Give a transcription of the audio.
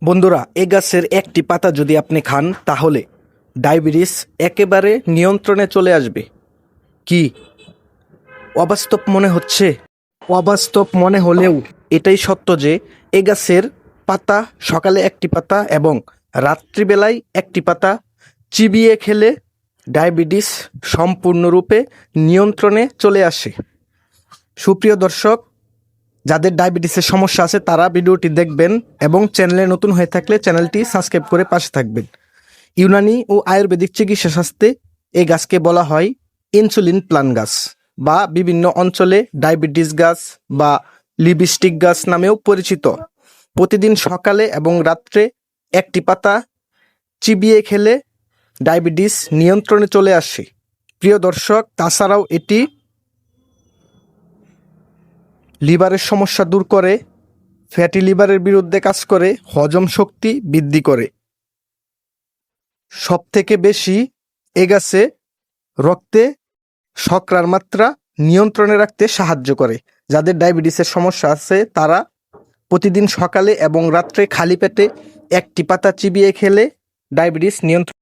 বন্ধুরা, এ গাছের একটি পাতা যদি আপনি খান তাহলে ডায়াবেটিস একেবারে নিয়ন্ত্রণে চলে আসবে। কি অবাস্তব মনে হচ্ছে? অবাস্তব মনে হলেও এটাই সত্য যে এ গাছের পাতা, সকালে একটি পাতা এবং রাত্রিবেলায় একটি পাতা চিবিয়ে খেলে ডায়াবেটিস সম্পূর্ণরূপে নিয়ন্ত্রণে চলে আসে। সুপ্রিয় দর্শক, যাদের ডায়াবেটিসের সমস্যা আছে তারা ভিডিওটি দেখবেন এবং চ্যানেলে নতুন হয়ে থাকলে চ্যানেলটি সাবস্ক্রাইব করে পাশে থাকবেন। ইউনানি ও আয়ুর্বেদিক চিকিৎসা শাস্ত্রে এই গাছকে বলা হয় ইনসুলিন প্লান্ট গাছ বা বিভিন্ন অঞ্চলে ডায়াবেটিস গাছ বা লিপস্টিক গাছ নামেও পরিচিত। প্রতিদিন সকালে এবং রাত্রে একটি পাতা চিবিয়ে খেলে ডায়াবেটিস নিয়ন্ত্রণে চলে আসে। প্রিয় দর্শক, তাছাড়াও এটি লিভারের সমস্যা দূর করে, ফ্যাটি লিভারের বিরুদ্ধে কাজ করে, হজম শক্তি বৃদ্ধি করে। সবথেকে বেশি এ গাছে রক্তে শর্করার মাত্রা নিয়ন্ত্রণে রাখতে সাহায্য করে। যাদের ডায়াবেটিসের সমস্যা আছে তারা প্রতিদিন সকালে এবং রাত্রে খালি পেটে একটি পাতা চিবিয়ে খেলে ডায়াবেটিস নিয়ন্ত্রণ